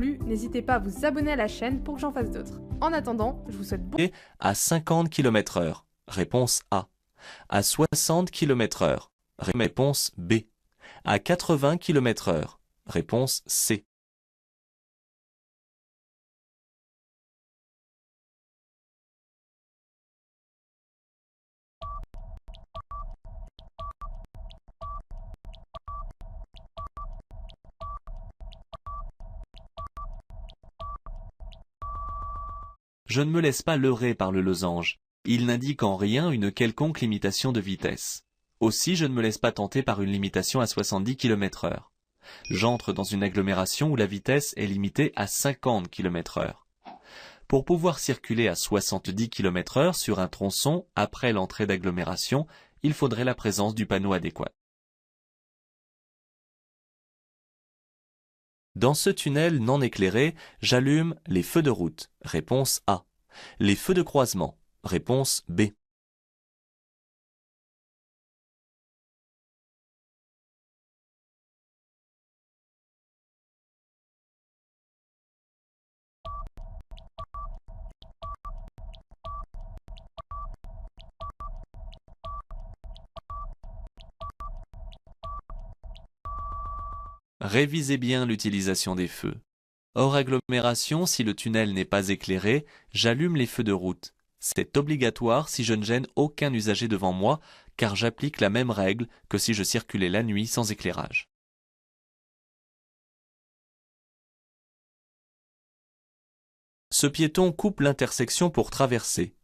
plu, n'hésitez pas à vous abonner à la chaîne pour que j'en fasse d'autres. En attendant, je vous souhaite bon... À 50 km/h. Réponse A. À 60 km/h. Réponse B. À 80 km/h. Réponse C. Je ne me laisse pas leurrer par le losange. Il n'indique en rien une quelconque limitation de vitesse. Aussi, je ne me laisse pas tenter par une limitation à 70 km/h. J'entre dans une agglomération où la vitesse est limitée à 50 km/h. Pour pouvoir circuler à 70 km/h sur un tronçon après l'entrée d'agglomération, il faudrait la présence du panneau adéquat. Dans ce tunnel non éclairé, j'allume les feux de route. Réponse A. Les feux de croisement. Réponse B. Révisez bien l'utilisation des feux. Hors agglomération, si le tunnel n'est pas éclairé, j'allume les feux de route. C'est obligatoire si je ne gêne aucun usager devant moi, car j'applique la même règle que si je circulais la nuit sans éclairage. Ce piéton coupe l'intersection pour traverser.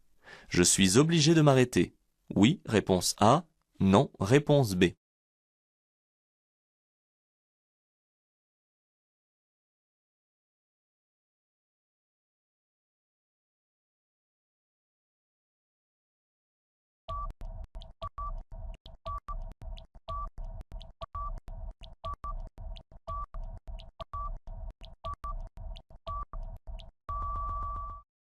Je suis obligé de m'arrêter. Oui, réponse A. Non, réponse B.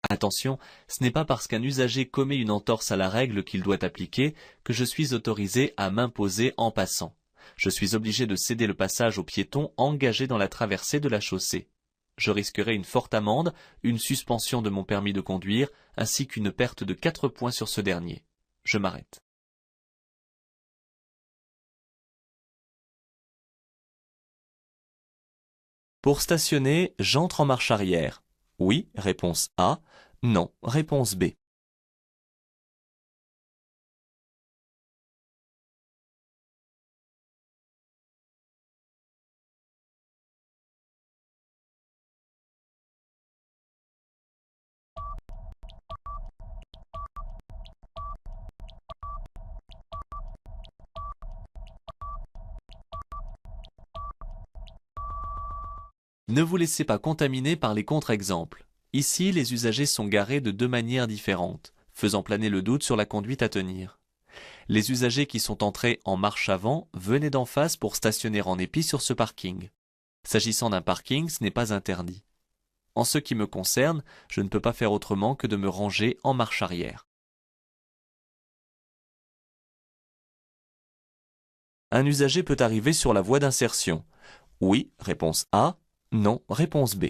Attention, ce n'est pas parce qu'un usager commet une entorse à la règle qu'il doit appliquer que je suis autorisé à m'imposer en passant. Je suis obligé de céder le passage aux piétons engagés dans la traversée de la chaussée. Je risquerai une forte amende, une suspension de mon permis de conduire, ainsi qu'une perte de 4 points sur ce dernier. Je m'arrête. Pour stationner, j'entre en marche arrière. Oui, réponse A. Non, réponse B. Ne vous laissez pas contaminer par les contre-exemples. Ici, les usagers sont garés de deux manières différentes, faisant planer le doute sur la conduite à tenir. Les usagers qui sont entrés en marche avant venaient d'en face pour stationner en épi sur ce parking. S'agissant d'un parking, ce n'est pas interdit. En ce qui me concerne, je ne peux pas faire autrement que de me ranger en marche arrière. Un usager peut arriver sur la voie d'insertion. Oui, réponse A. Non, réponse B.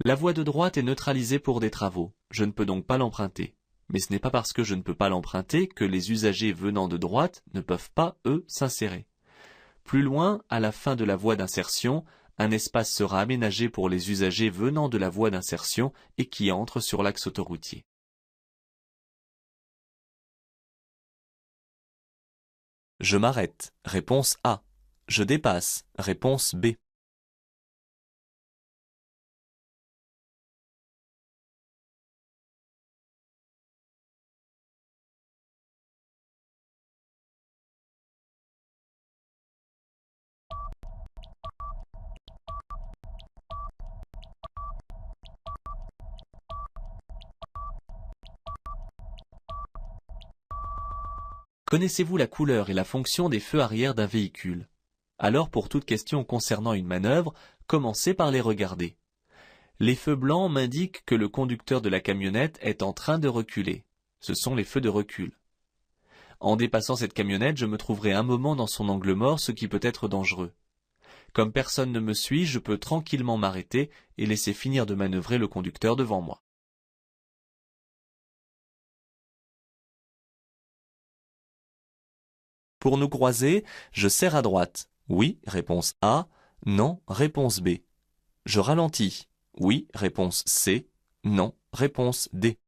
La voie de droite est neutralisée pour des travaux. Je ne peux donc pas l'emprunter. Mais ce n'est pas parce que je ne peux pas l'emprunter que les usagers venant de droite ne peuvent pas, eux, s'insérer. Plus loin, à la fin de la voie d'insertion, un espace sera aménagé pour les usagers venant de la voie d'insertion et qui entrent sur l'axe autoroutier. Je m'arrête. Réponse A. Je dépasse. Réponse B. Connaissez-vous la couleur et la fonction des feux arrière d'un véhicule? Alors pour toute question concernant une manœuvre, commencez par les regarder. Les feux blancs m'indiquent que le conducteur de la camionnette est en train de reculer. Ce sont les feux de recul. En dépassant cette camionnette, je me trouverai un moment dans son angle mort, ce qui peut être dangereux. Comme personne ne me suit, je peux tranquillement m'arrêter et laisser finir de manœuvrer le conducteur devant moi. Pour nous croiser, je serre à droite. Oui, réponse A. Non, réponse B. Je ralentis. Oui, réponse C. Non, réponse D.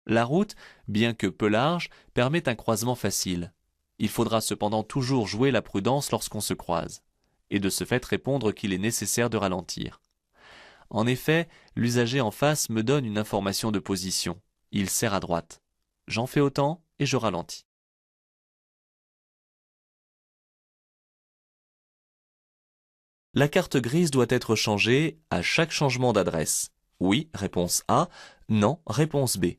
La route, bien que peu large, permet un croisement facile. Il faudra cependant toujours jouer la prudence lorsqu'on se croise, et de ce fait répondre qu'il est nécessaire de ralentir. En effet, l'usager en face me donne une information de position. Il serre à droite. J'en fais autant et je ralentis. La carte grise doit être changée à chaque changement d'adresse. Oui, réponse A. Non, réponse B.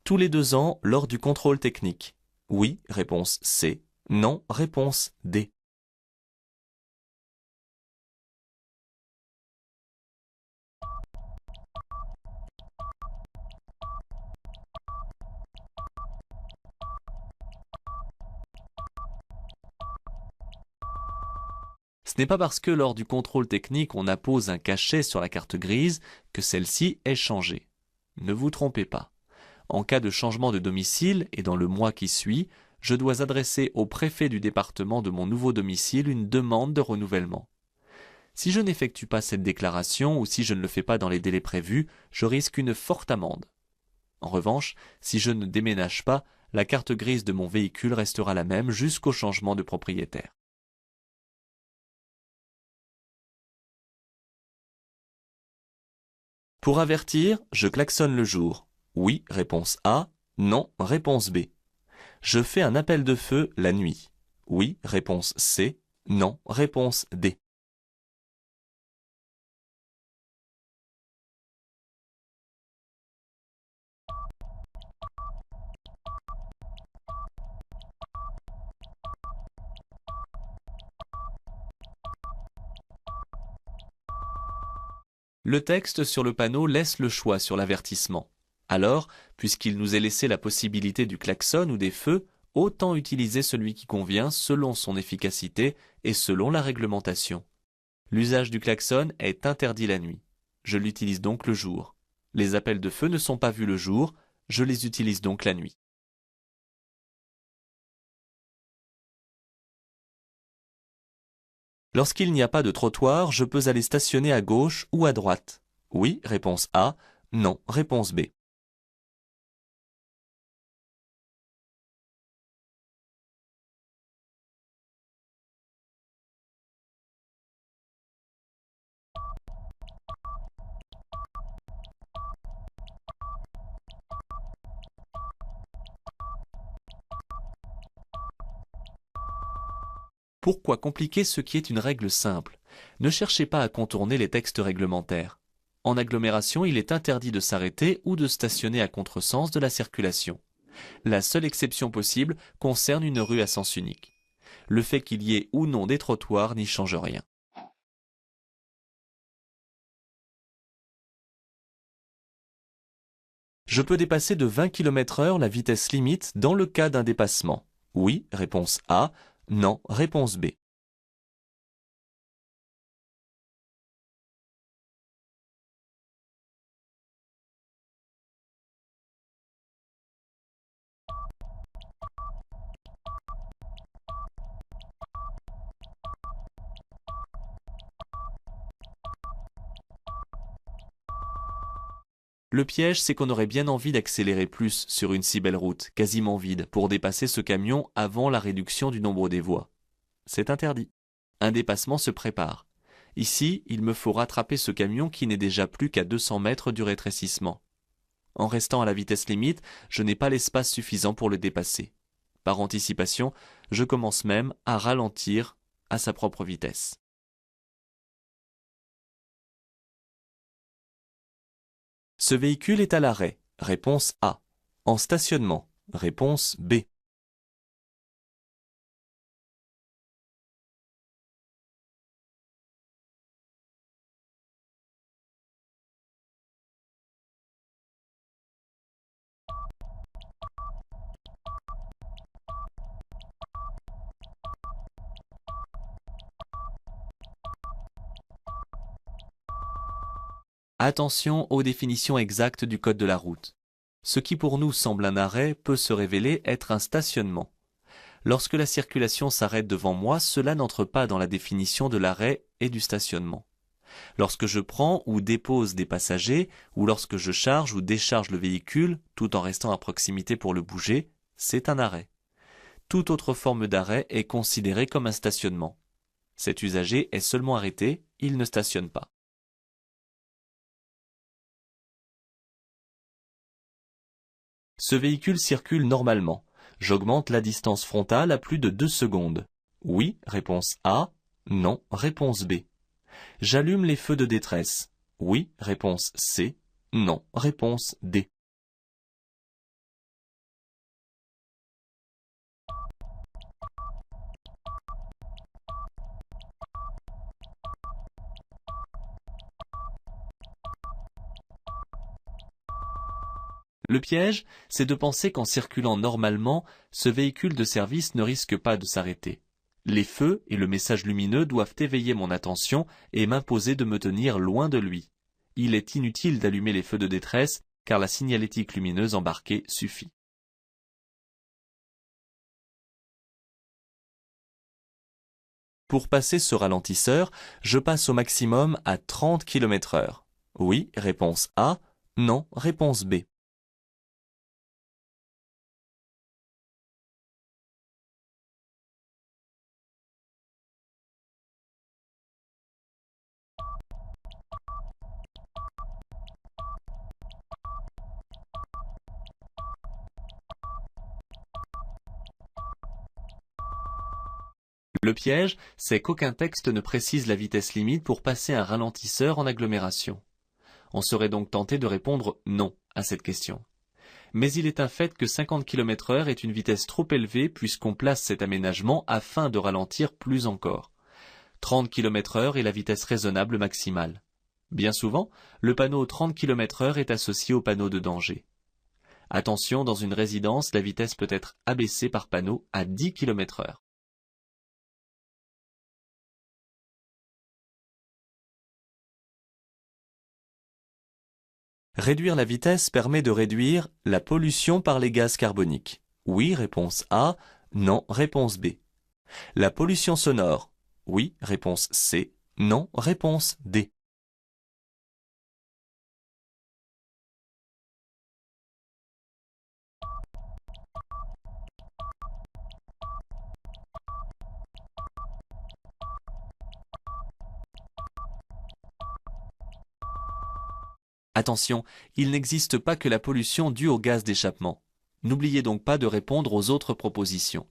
Tous les 2 ans lors du contrôle technique. Oui, réponse C. Non, réponse D. Ce n'est pas parce que lors du contrôle technique on appose un cachet sur la carte grise que celle-ci est changée. Ne vous trompez pas. En cas de changement de domicile et dans le mois qui suit, je dois adresser au préfet du département de mon nouveau domicile une demande de renouvellement. Si je n'effectue pas cette déclaration ou si je ne le fais pas dans les délais prévus, je risque une forte amende. En revanche, si je ne déménage pas, la carte grise de mon véhicule restera la même jusqu'au changement de propriétaire. Pour avertir, je klaxonne le jour. Oui, réponse A. Non, réponse B. Je fais un appel de feu la nuit. Oui, réponse C. Non, réponse D. Le texte sur le panneau laisse le choix sur l'avertissement. Alors, puisqu'il nous est laissé la possibilité du klaxon ou des feux, autant utiliser celui qui convient selon son efficacité et selon la réglementation. L'usage du klaxon est interdit la nuit. Je l'utilise donc le jour. Les appels de feu ne sont pas vus le jour, je les utilise donc la nuit. Lorsqu'il n'y a pas de trottoir, je peux aller stationner à gauche ou à droite. Oui, réponse A. Non, réponse B. Pourquoi compliquer ce qui est une règle simple? Ne cherchez pas à contourner les textes réglementaires. En agglomération, il est interdit de s'arrêter ou de stationner à contresens de la circulation. La seule exception possible concerne une rue à sens unique. Le fait qu'il y ait ou non des trottoirs n'y change rien. Je peux dépasser de 20 km/h la vitesse limite dans le cas d'un dépassement. Oui, réponse A. Non, réponse B. Le piège, c'est qu'on aurait bien envie d'accélérer plus sur une si belle route, quasiment vide, pour dépasser ce camion avant la réduction du nombre des voies. C'est interdit. Un dépassement se prépare. Ici, il me faut rattraper ce camion qui n'est déjà plus qu'à 200 mètres du rétrécissement. En restant à la vitesse limite, je n'ai pas l'espace suffisant pour le dépasser. Par anticipation, je commence même à ralentir à sa propre vitesse. Ce véhicule est à l'arrêt. Réponse A. En stationnement. Réponse B. Attention aux définitions exactes du code de la route. Ce qui pour nous semble un arrêt peut se révéler être un stationnement. Lorsque la circulation s'arrête devant moi, cela n'entre pas dans la définition de l'arrêt et du stationnement. Lorsque je prends ou dépose des passagers, ou lorsque je charge ou décharge le véhicule, tout en restant à proximité pour le bouger, c'est un arrêt. Toute autre forme d'arrêt est considérée comme un stationnement. Cet usager est seulement arrêté, il ne stationne pas. Ce véhicule circule normalement. J'augmente la distance frontale à plus de 2 secondes. Oui, réponse A. Non, réponse B. J'allume les feux de détresse. Oui, réponse C. Non, réponse D. Le piège, c'est de penser qu'en circulant normalement, ce véhicule de service ne risque pas de s'arrêter. Les feux et le message lumineux doivent éveiller mon attention et m'imposer de me tenir loin de lui. Il est inutile d'allumer les feux de détresse car la signalétique lumineuse embarquée suffit. Pour passer ce ralentisseur, je passe au maximum à 30 km/h. Oui, réponse A. Non, réponse B. Le piège, c'est qu'aucun texte ne précise la vitesse limite pour passer un ralentisseur en agglomération. On serait donc tenté de répondre non à cette question. Mais il est un fait que 50 km/h est une vitesse trop élevée puisqu'on place cet aménagement afin de ralentir plus encore. 30 km/h est la vitesse raisonnable maximale. Bien souvent, le panneau 30 km/h est associé au panneau de danger. Attention, dans une résidence, la vitesse peut être abaissée par panneau à 10 km/h. Réduire la vitesse permet de réduire la pollution par les gaz carboniques. Oui, réponse A. Non, réponse B. La pollution sonore. Oui, réponse C. Non, réponse D. Attention, il n'existe pas que la pollution due au gaz d'échappement. N'oubliez donc pas de répondre aux autres propositions.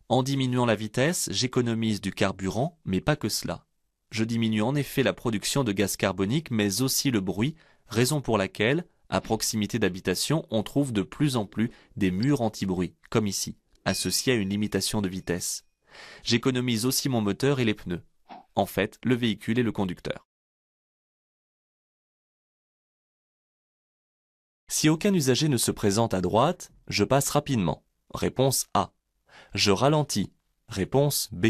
En diminuant la vitesse, j'économise du carburant, mais pas que cela. Je diminue en effet la production de gaz carbonique, mais aussi le bruit, raison pour laquelle, à proximité d'habitations, on trouve de plus en plus des murs anti-bruit, comme ici, associés à une limitation de vitesse. J'économise aussi mon moteur et les pneus. En fait, le véhicule est le conducteur. Si aucun usager ne se présente à droite, je passe rapidement. Réponse A. Je ralentis. Réponse B.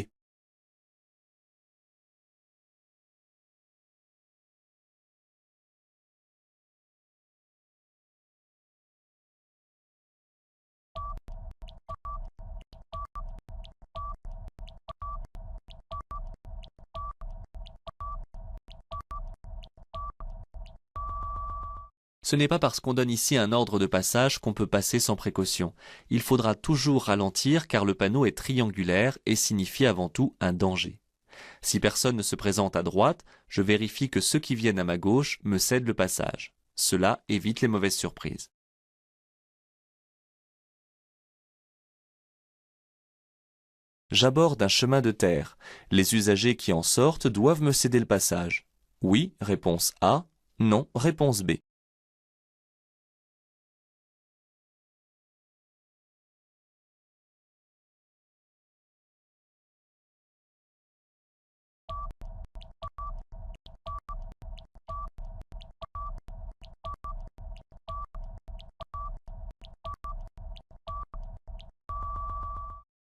Ce n'est pas parce qu'on donne ici un ordre de passage qu'on peut passer sans précaution. Il faudra toujours ralentir car le panneau est triangulaire et signifie avant tout un danger. Si personne ne se présente à droite, je vérifie que ceux qui viennent à ma gauche me cèdent le passage. Cela évite les mauvaises surprises. J'aborde un chemin de terre. Les usagers qui en sortent doivent me céder le passage. Oui, réponse A. Non, réponse B.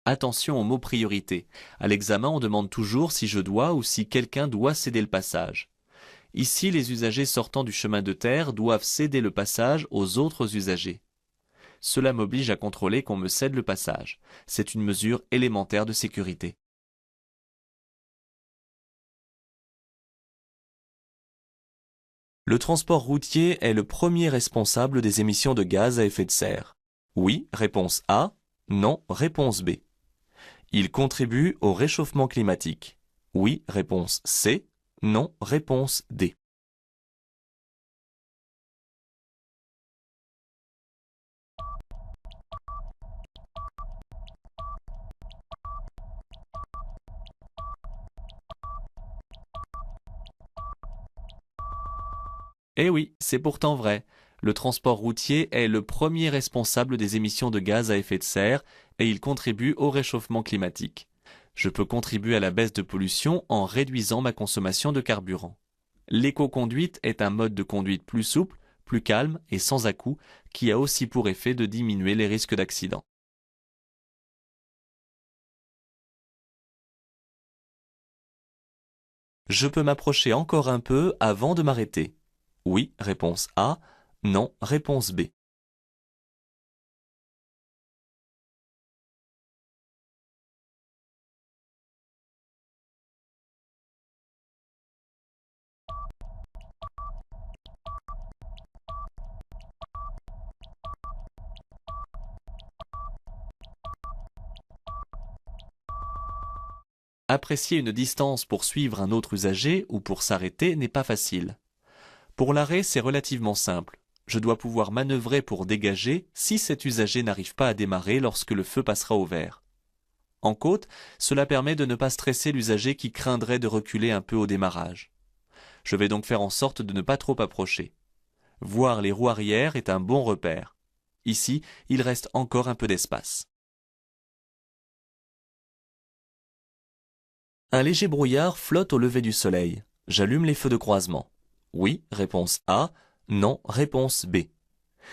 Attention aux mots priorité. À l'examen, on demande toujours si je dois ou si quelqu'un doit céder le passage. Ici, les usagers sortant du chemin de terre doivent céder le passage aux autres usagers. Cela m'oblige à contrôler qu'on me cède le passage. C'est une mesure élémentaire de sécurité. Le transport routier est le premier responsable des émissions de gaz à effet de serre. Oui, réponse A. Non, réponse B. Il contribue au réchauffement climatique. Oui, réponse C. Non, réponse D. Eh oui, c'est pourtant vrai. Le transport routier est le premier responsable des émissions de gaz à effet de serre et il contribue au réchauffement climatique. Je peux contribuer à la baisse de pollution en réduisant ma consommation de carburant. L'éco-conduite est un mode de conduite plus souple, plus calme et sans à-coups qui a aussi pour effet de diminuer les risques d'accident. Je peux m'approcher encore un peu avant de m'arrêter. Oui, réponse A. Non, réponse B. Apprécier une distance pour suivre un autre usager ou pour s'arrêter n'est pas facile. Pour l'arrêt, c'est relativement simple. Je dois pouvoir manœuvrer pour dégager si cet usager n'arrive pas à démarrer lorsque le feu passera au vert. En côte, cela permet de ne pas stresser l'usager qui craindrait de reculer un peu au démarrage. Je vais donc faire en sorte de ne pas trop approcher. Voir les roues arrière est un bon repère. Ici, il reste encore un peu d'espace. Un léger brouillard flotte au lever du soleil. J'allume les feux de croisement. Oui, réponse A. Non, réponse B.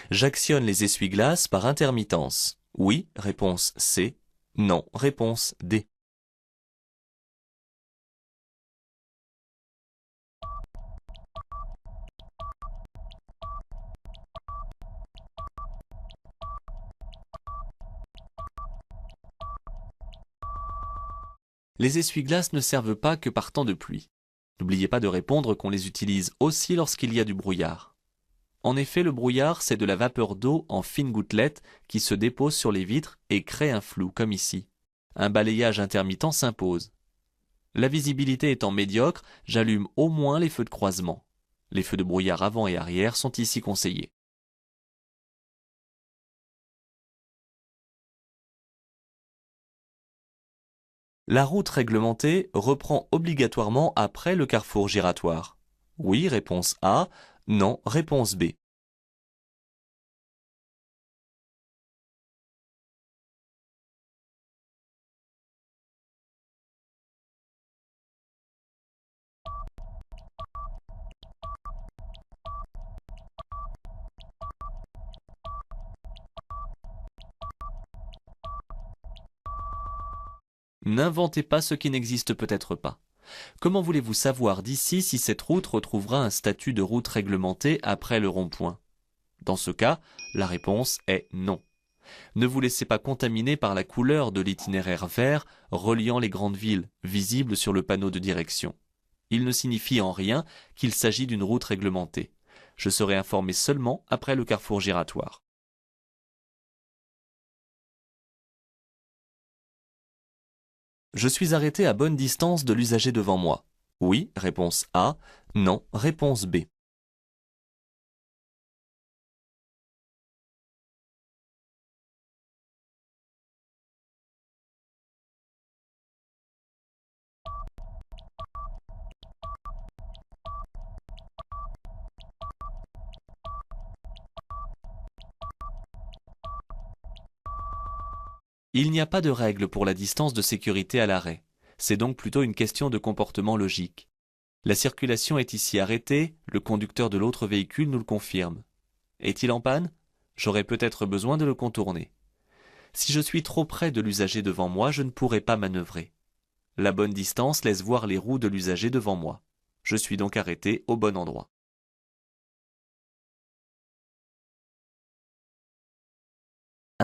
J'actionne les essuie-glaces par intermittence. Oui, réponse C. Non, réponse D. Les essuie-glaces ne servent pas que par temps de pluie. N'oubliez pas de répondre qu'on les utilise aussi lorsqu'il y a du brouillard. En effet, le brouillard, c'est de la vapeur d'eau en fines gouttelettes qui se dépose sur les vitres et crée un flou, comme ici. Un balayage intermittent s'impose. La visibilité étant médiocre, j'allume au moins les feux de croisement. Les feux de brouillard avant et arrière sont ici conseillés. La route réglementée reprend obligatoirement après le carrefour giratoire. Oui, réponse A. Non, réponse B. N'inventez pas ce qui n'existe peut-être pas. Comment voulez-vous savoir d'ici si cette route retrouvera un statut de route réglementée après le rond-point? Dans ce cas, la réponse est non. Ne vous laissez pas contaminer par la couleur de l'itinéraire vert reliant les grandes villes, visible sur le panneau de direction. Il ne signifie en rien qu'il s'agit d'une route réglementée. Je serai informé seulement après le carrefour giratoire. Je suis arrêté à bonne distance de l'usager devant moi. Oui, réponse A. Non, réponse B. Il n'y a pas de règle pour la distance de sécurité à l'arrêt. C'est donc plutôt une question de comportement logique. La circulation est ici arrêtée, le conducteur de l'autre véhicule nous le confirme. Est-il en panne? J'aurai peut-être besoin de le contourner. Si je suis trop près de l'usager devant moi, je ne pourrai pas manœuvrer. La bonne distance laisse voir les roues de l'usager devant moi. Je suis donc arrêté au bon endroit.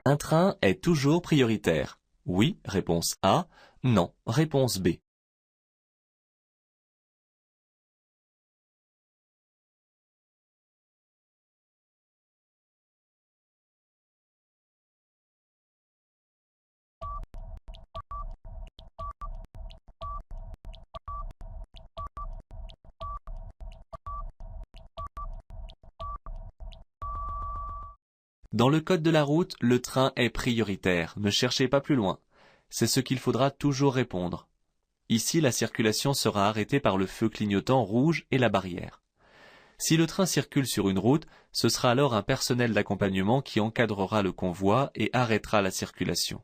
Un train est toujours prioritaire. Oui, réponse A. Non, réponse B. Dans le code de la route, le train est prioritaire. Ne cherchez pas plus loin. C'est ce qu'il faudra toujours répondre. Ici, la circulation sera arrêtée par le feu clignotant rouge et la barrière. Si le train circule sur une route, ce sera alors un personnel d'accompagnement qui encadrera le convoi et arrêtera la circulation.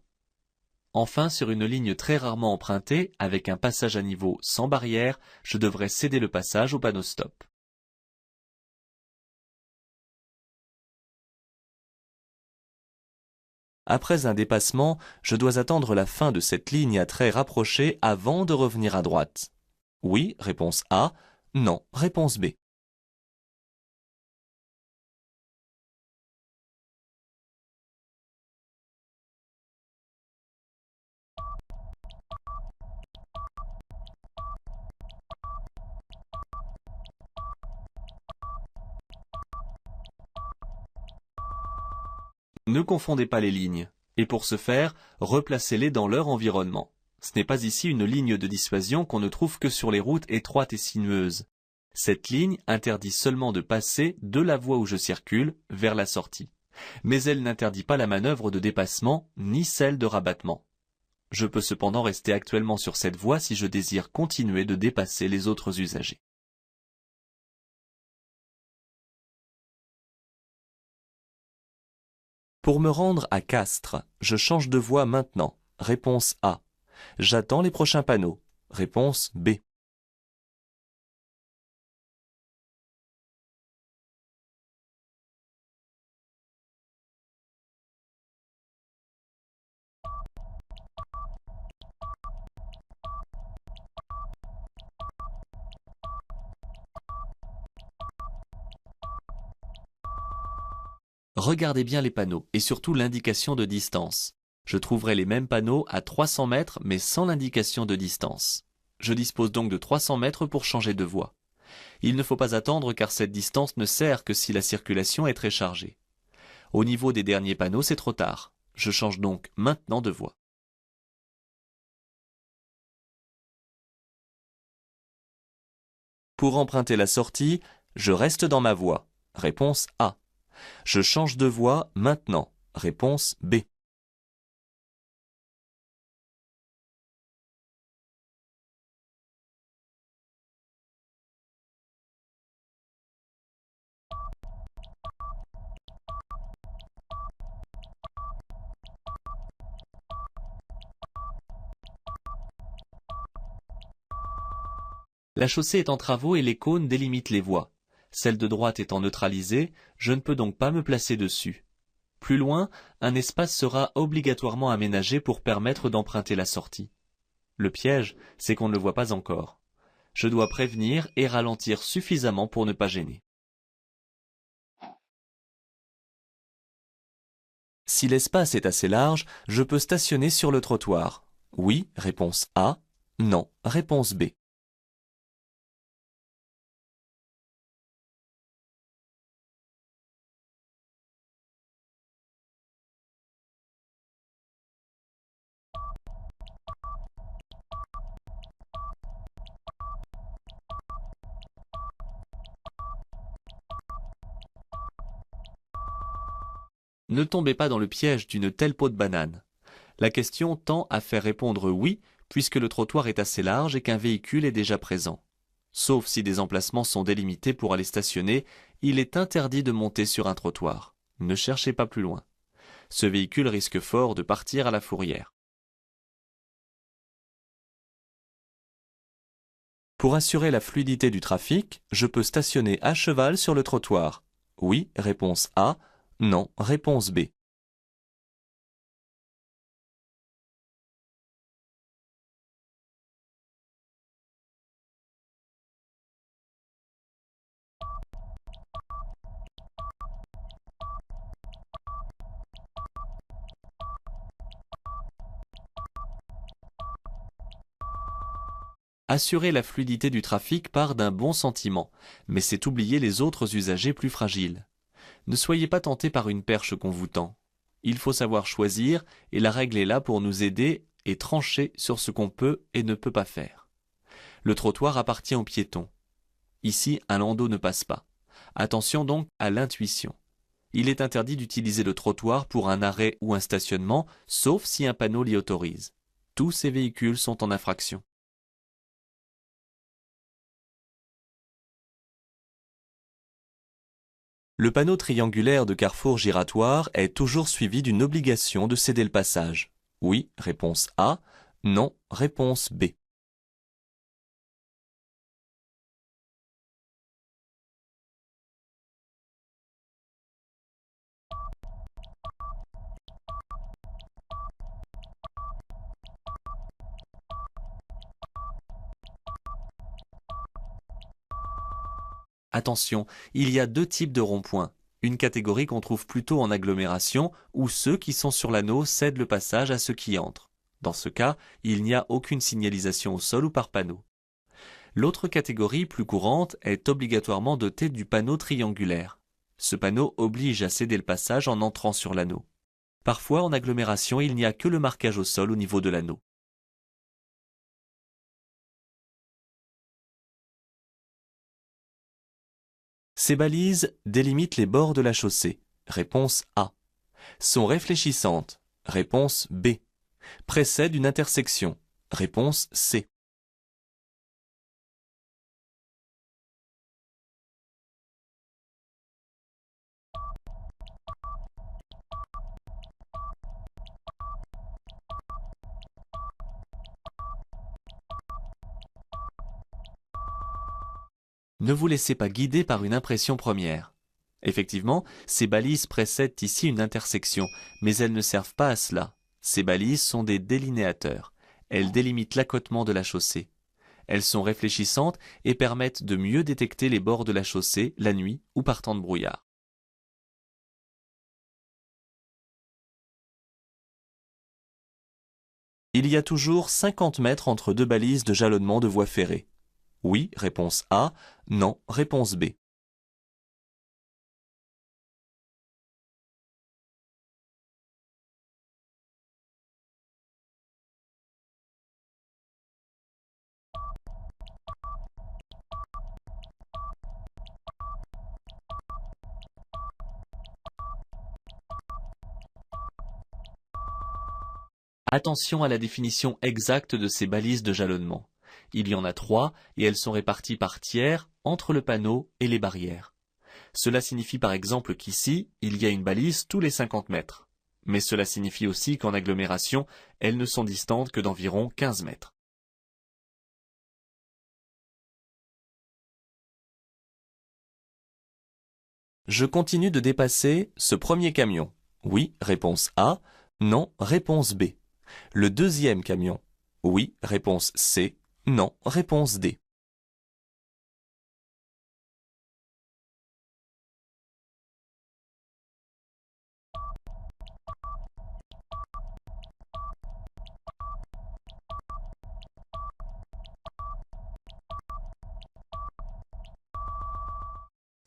Enfin, sur une ligne très rarement empruntée, avec un passage à niveau sans barrière, je devrais céder le passage au panneau stop. Après un dépassement, je dois attendre la fin de cette ligne à trait rapproché avant de revenir à droite. Oui, réponse A. Non, réponse B. Ne confondez pas les lignes, et pour ce faire, replacez-les dans leur environnement. Ce n'est pas ici une ligne de dissuasion qu'on ne trouve que sur les routes étroites et sinueuses. Cette ligne interdit seulement de passer de la voie où je circule vers la sortie. Mais elle n'interdit pas la manœuvre de dépassement ni celle de rabattement. Je peux cependant rester actuellement sur cette voie si je désire continuer de dépasser les autres usagers. Pour me rendre à Castres, je change de voie maintenant. Réponse A. J'attends les prochains panneaux. Réponse B. Regardez bien les panneaux et surtout l'indication de distance. Je trouverai les mêmes panneaux à 300 mètres mais sans l'indication de distance. Je dispose donc de 300 mètres pour changer de voie. Il ne faut pas attendre car cette distance ne sert que si la circulation est très chargée. Au niveau des derniers panneaux, c'est trop tard. Je change donc maintenant de voie. Pour emprunter la sortie, je reste dans ma voie. Réponse A. Je change de voie maintenant. Réponse B. La chaussée est en travaux et les cônes délimitent les voies. Celle de droite étant neutralisée, je ne peux donc pas me placer dessus. Plus loin, un espace sera obligatoirement aménagé pour permettre d'emprunter la sortie. Le piège, c'est qu'on ne le voit pas encore. Je dois prévenir et ralentir suffisamment pour ne pas gêner. Si l'espace est assez large, je peux stationner sur le trottoir. Oui, réponse A. Non, réponse B. Ne tombez pas dans le piège d'une telle peau de banane. La question tend à faire répondre oui, puisque le trottoir est assez large et qu'un véhicule est déjà présent. Sauf si des emplacements sont délimités pour aller stationner, il est interdit de monter sur un trottoir. Ne cherchez pas plus loin. Ce véhicule risque fort de partir à la fourrière. Pour assurer la fluidité du trafic, je peux stationner à cheval sur le trottoir. Oui, réponse A. Non, réponse B. Assurer la fluidité du trafic part d'un bon sentiment, mais c'est oublier les autres usagers plus fragiles. Ne soyez pas tentés par une perche qu'on vous tend. Il faut savoir choisir, et la règle est là pour nous aider et trancher sur ce qu'on peut et ne peut pas faire. Le trottoir appartient aux piétons. Ici, un landau ne passe pas. Attention donc à l'intuition. Il est interdit d'utiliser le trottoir pour un arrêt ou un stationnement, sauf si un panneau l'y autorise. Tous ces véhicules sont en infraction. Le panneau triangulaire de carrefour giratoire est toujours suivi d'une obligation de céder le passage. Oui, réponse A. Non, réponse B. Attention, il y a deux types de ronds-points. Une catégorie qu'on trouve plutôt en agglomération, où ceux qui sont sur l'anneau cèdent le passage à ceux qui entrent. Dans ce cas, il n'y a aucune signalisation au sol ou par panneau. L'autre catégorie, plus courante, est obligatoirement dotée du panneau triangulaire. Ce panneau oblige à céder le passage en entrant sur l'anneau. Parfois, en agglomération, il n'y a que le marquage au sol au niveau de l'anneau. Ces balises délimitent les bords de la chaussée. Réponse A. Sont réfléchissantes. Réponse B. Précèdent une intersection. Réponse C. Ne vous laissez pas guider par une impression première. Effectivement, ces balises précèdent ici une intersection, mais elles ne servent pas à cela. Ces balises sont des délinéateurs. Elles délimitent l'accotement de la chaussée. Elles sont réfléchissantes et permettent de mieux détecter les bords de la chaussée la nuit ou par temps de brouillard. Il y a toujours 50 mètres entre deux balises de jalonnement de voie ferrée. Oui, réponse A. Non, réponse B. Attention à la définition exacte de ces balises de jalonnement. Il y en a 3 et elles sont réparties par tiers entre le panneau et les barrières. Cela signifie par exemple qu'ici, il y a une balise tous les 50 mètres. Mais cela signifie aussi qu'en agglomération, elles ne sont distantes que d'environ 15 mètres. Je continue de dépasser ce premier camion. Oui, réponse A. Non, réponse B. Le deuxième camion. Oui, réponse C. Non, réponse D.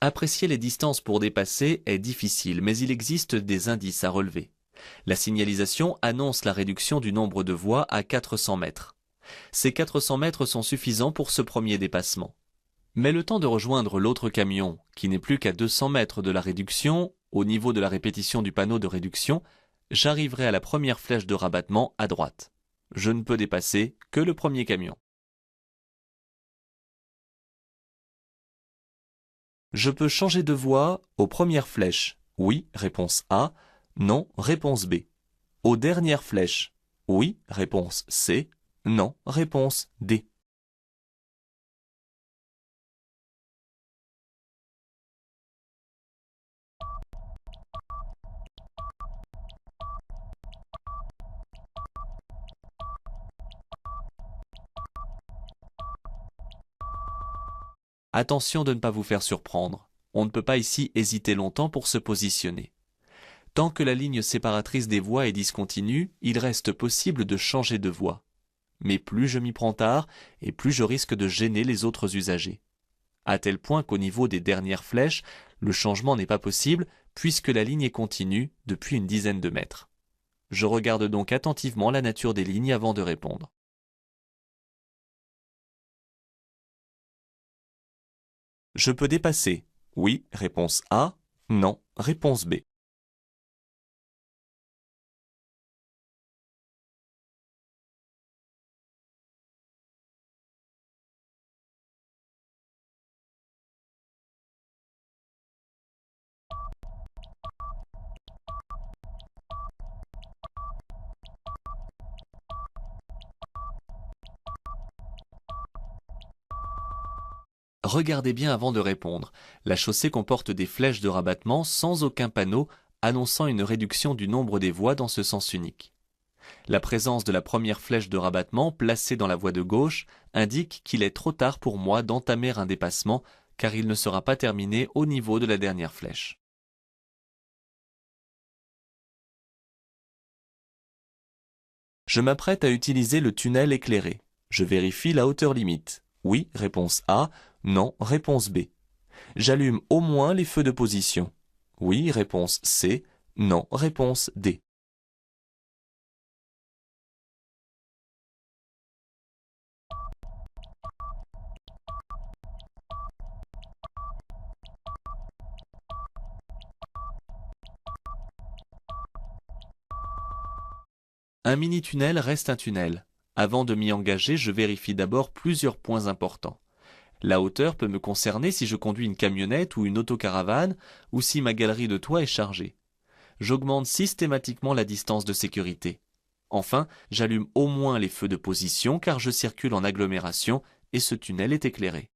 Apprécier les distances pour dépasser est difficile, mais il existe des indices à relever. La signalisation annonce la réduction du nombre de voies à 400 mètres. Ces 400 mètres sont suffisants pour ce premier dépassement. Mais le temps de rejoindre l'autre camion, qui n'est plus qu'à 200 mètres de la réduction, au niveau de la répétition du panneau de réduction, j'arriverai à la première flèche de rabattement à droite. Je ne peux dépasser que le premier camion. Je peux changer de voie aux premières flèches. Oui, réponse A. non, réponse B. Aux dernières flèches, oui, réponse C, non, réponse D. Attention de ne pas vous faire surprendre. On ne peut pas ici hésiter longtemps pour se positionner. Tant que la ligne séparatrice des voies est discontinue, il reste possible de changer de voie. Mais plus je m'y prends tard, et plus je risque de gêner les autres usagers. À tel point qu'au niveau des dernières flèches, le changement n'est pas possible puisque la ligne est continue depuis une dizaine de mètres. Je regarde donc attentivement la nature des lignes avant de répondre. Je peux dépasser. Oui, réponse A. Non, réponse B. Regardez bien avant de répondre. La chaussée comporte des flèches de rabattement sans aucun panneau annonçant une réduction du nombre des voies dans ce sens unique. La présence de la première flèche de rabattement placée dans la voie de gauche indique qu'il est trop tard pour moi d'entamer un dépassement car il ne sera pas terminé au niveau de la dernière flèche. Je m'apprête à utiliser le tunnel éclairé. Je vérifie la hauteur limite. Oui, réponse A. Non, réponse B. J'allume au moins les feux de position. Oui, réponse C. Non, réponse D. Un mini-tunnel reste un tunnel. Avant de m'y engager, je vérifie d'abord plusieurs points importants. La hauteur peut me concerner si je conduis une camionnette ou une autocaravane ou si ma galerie de toit est chargée. J'augmente systématiquement la distance de sécurité. Enfin, j'allume au moins les feux de position car je circule en agglomération et ce tunnel est éclairé.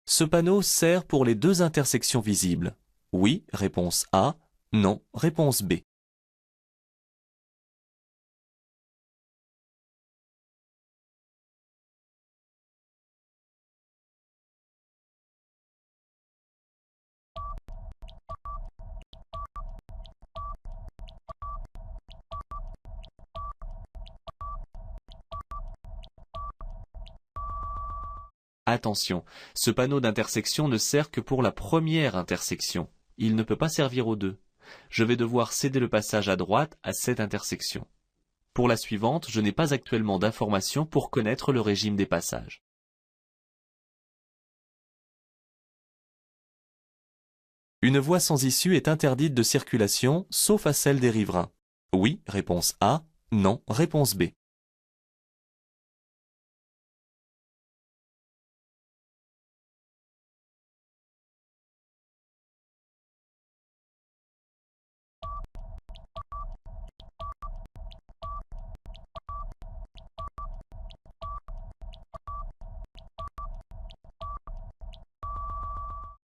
Ce panneau sert pour les deux intersections visibles. Oui, réponse A. Non, réponse B. Attention, ce panneau d'intersection ne sert que pour la première intersection. Il ne peut pas servir aux deux. Je vais devoir céder le passage à droite à cette intersection. Pour la suivante, je n'ai pas actuellement d'informations pour connaître le régime des passages. Une voie sans issue est interdite de circulation, sauf à celle des riverains. Oui, réponse A. Non, réponse B.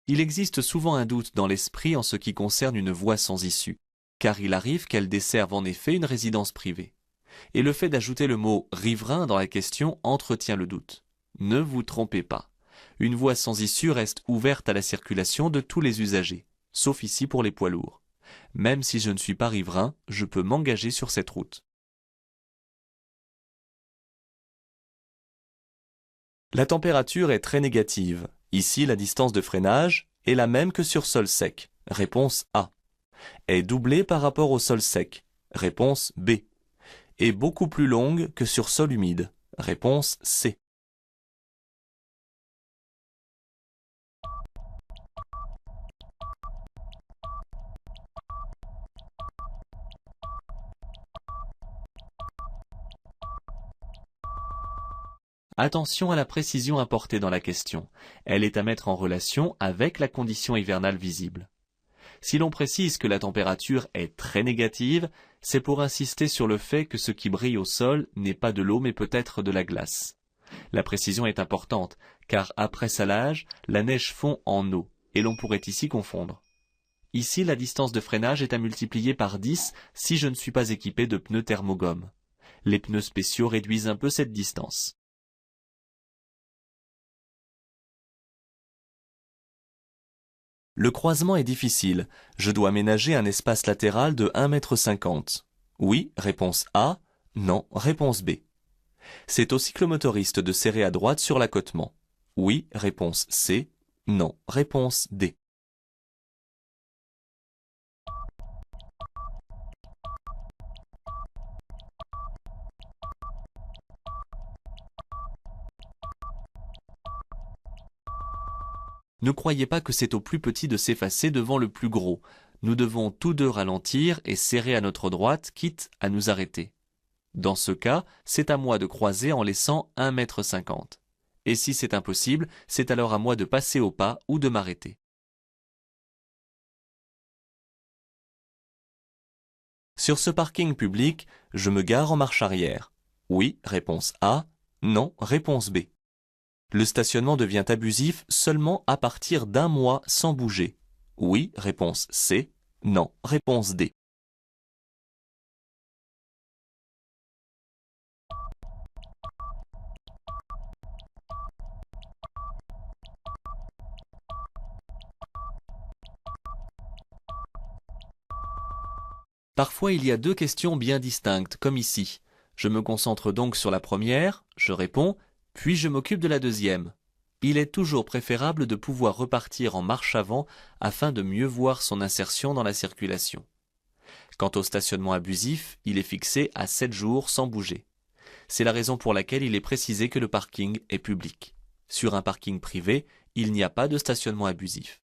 Il existe souvent un doute dans l'esprit en ce qui concerne une voie sans issue, car il arrive qu'elle desserve en effet une résidence privée. Et le fait d'ajouter le mot riverain dans la question entretient le doute. Ne vous trompez pas. Une voie sans issue reste ouverte à la circulation de tous les usagers, sauf ici pour les poids lourds. Même si je ne suis pas riverain, je peux m'engager sur cette route. La température est très négative. Ici, la distance de freinage est la même que sur sol sec. Réponse A. Est doublée par rapport au sol sec. Réponse B. Est beaucoup plus longue que sur sol humide. Réponse C. Attention à la précision apportée dans la question. Elle est à mettre en relation avec la condition hivernale visible. Si l'on précise que la température est très négative, c'est pour insister sur le fait que ce qui brille au sol n'est pas de l'eau mais peut-être de la glace. La précision est importante, car après salage, la neige fond en eau, et l'on pourrait ici confondre. Ici, la distance de freinage est à multiplier par 10 si je ne suis pas équipé de pneus thermogomme. Les pneus spéciaux réduisent un peu cette distance. Le croisement est difficile. Je dois ménager un espace latéral de 1,50 m. Oui, réponse A. Non, réponse B. C'est au cyclomotoriste de serrer à droite sur l'accotement. Oui, réponse C. Non, réponse D. Ne croyez pas que c'est au plus petit de s'effacer devant le plus gros. Nous devons tous deux ralentir et serrer à notre droite, quitte à nous arrêter. Dans ce cas, c'est à moi de croiser en laissant 1,50 m. Et si c'est impossible, c'est alors à moi de passer au pas ou de m'arrêter. Sur ce parking public, je me gare en marche arrière. Oui, réponse A. Non, réponse B. Le stationnement devient abusif seulement à partir d'1 mois sans bouger. Oui, réponse C. Non, réponse D. Parfois il y a deux questions bien distinctes, comme ici. Je me concentre donc sur la première, je réponds, puis je m'occupe de la deuxième. Il est toujours préférable de pouvoir repartir en marche avant afin de mieux voir son insertion dans la circulation. Quant au stationnement abusif, il est fixé à 7 jours sans bouger. C'est la raison pour laquelle il est précisé que le parking est public. Sur un parking privé, il n'y a pas de stationnement abusif.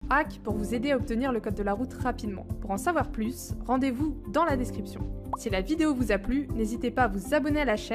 Hack pour vous aider à obtenir le code de la route rapidement. Pour en savoir plus, rendez-vous dans la description. Si la vidéo vous a plu, n'hésitez pas à vous abonner à la chaîne